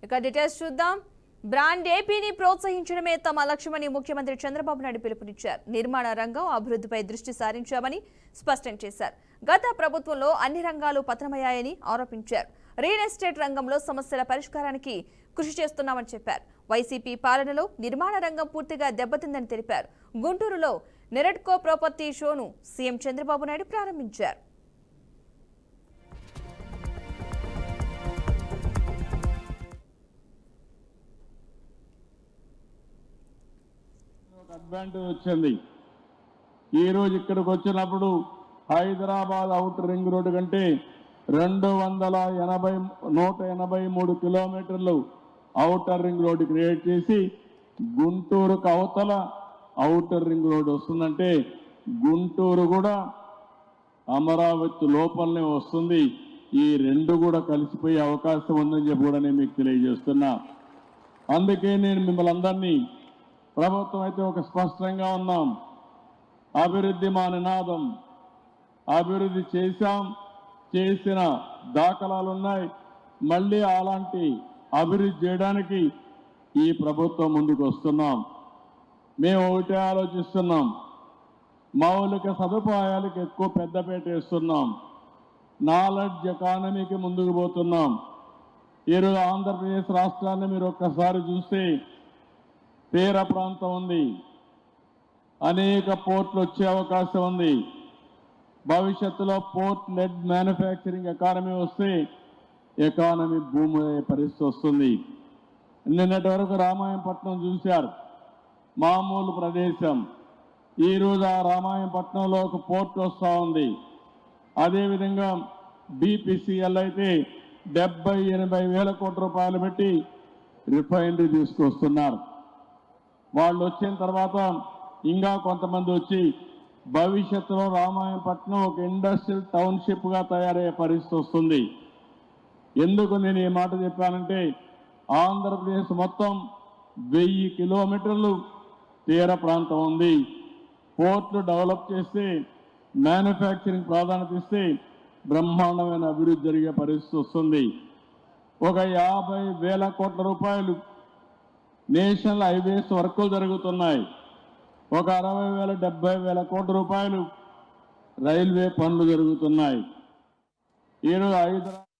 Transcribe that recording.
ఇక డీటెయిల్స్ చూద్దాం. బ్రాండ్ ఏపీని ప్రోత్సహించడమే తమ లక్ష్యమని ముఖ్యమంత్రి చంద్రబాబు నాయుడు పిలుపునిచ్చారు. నిర్మాణ రంగం అభివృద్ధిపై దృష్టి సారించామని స్పష్టం చేశారు. గత ప్రభుత్వంలో అన్ని రంగాలు పతనమయ్యాయని ఆరోపించారు. రియల్ ఎస్టేట్ రంగంలో సమస్యల పరిష్కారానికి కృషి చేస్తున్నామని చెప్పారు. వైసీపీ పాలనలో నిర్మాణ రంగం పూర్తిగా దెబ్బతిందని తెలిపారు. గుంటూరులో నెరెడ్కో ప్రాపర్టీ షోను సీఎం చంద్రబాబు నాయుడు ప్రారంభించారు. అడ్వాంటేజ్ వచ్చింది. ఈరోజు ఇక్కడికి వచ్చినప్పుడు హైదరాబాద్ అవుటర్ రింగ్ రోడ్డు కంటే 183 కిలోమీటర్లు అవుటర్ రింగ్ రోడ్డు క్రియేట్ చేసి గుంటూరుకు అవతల అవుటర్ రింగ్ రోడ్డు వస్తుందంటే గుంటూరు కూడా అమరావతి లోపలనే వస్తుంది. ఈ రెండు కూడా కలిసిపోయే అవకాశం ఉందని చెప్పి కూడా నేను మీకు తెలియజేస్తున్నా. అందుకే నేను మిమ్మల్ని అందరినీ, ప్రభుత్వం అయితే ఒక స్పష్టంగా ఉన్నాం, అభివృద్ధి మా నినాదం. అభివృద్ధి చేశాం, చేసిన దాఖలాలు ఉన్నాయి. మళ్ళీ అలాంటి అభివృద్ధి చేయడానికి ఈ ప్రభుత్వం ముందుకు వస్తున్నాం. మేము ఒకటే ఆలోచిస్తున్నాం, మౌలిక సదుపాయాలకు ఎక్కువ పెద్దపీట వేస్తున్నాం. నాలెడ్జ్ ఎకానమీకి ముందుకు పోతున్నాం. ఈరోజు ఆంధ్రప్రదేశ్ రాష్ట్రాన్ని మీరు ఒక్కసారి చూస్తే తీర ప్రాంతం ఉంది, అనేక పోర్ట్లు వచ్చే అవకాశం ఉంది. భవిష్యత్తులో పోర్ట్ లెడ్ మ్యానుఫ్యాక్చరింగ్ ఎకానమీ వస్తే ఎకానమీ భూమి అయ్యే పరిస్థితి వస్తుంది. నిన్నటి వరకు రామాయంపట్నం చూశారు, మామూలు ప్రదేశం. ఈరోజు ఆ రామాయంపట్నంలో ఒక పోర్ట్ వస్తూ ఉంది. అదేవిధంగా బీపీసీఎల్ అయితే 70-80 వేల కోట్ల రూపాయలు పెట్టి రిఫైనరీ తీసుకొస్తున్నారు. వాళ్ళు వచ్చిన తర్వాత ఇంకా కొంతమంది వచ్చి భవిష్యత్తులో రామాయంపట్నం ఒక ఇండస్ట్రియల్ టౌన్షిప్గా తయారయ్యే పరిస్థితి వస్తుంది. ఎందుకు నేను ఈ మాట చెప్పానంటే, ఆంధ్రప్రదేశ్ మొత్తం 1000 కిలోమీటర్లు తీర ప్రాంతం ఉంది. పోర్ట్లు డెవలప్ చేస్తే, మ్యానుఫ్యాక్చరింగ్ ప్రాధాన్యత ఇస్తే బ్రహ్మాండమైన అభివృద్ధి జరిగే పరిస్థితి వస్తుంది. ఒక 50,000 కోట్ల రూపాయలు నేషనల్ హైవేస్ వర్కులు జరుగుతున్నాయి. ఒక 60,000-70,000 కోట్ల రూపాయలు రైల్వే పనులు జరుగుతున్నాయి. ఈరోజు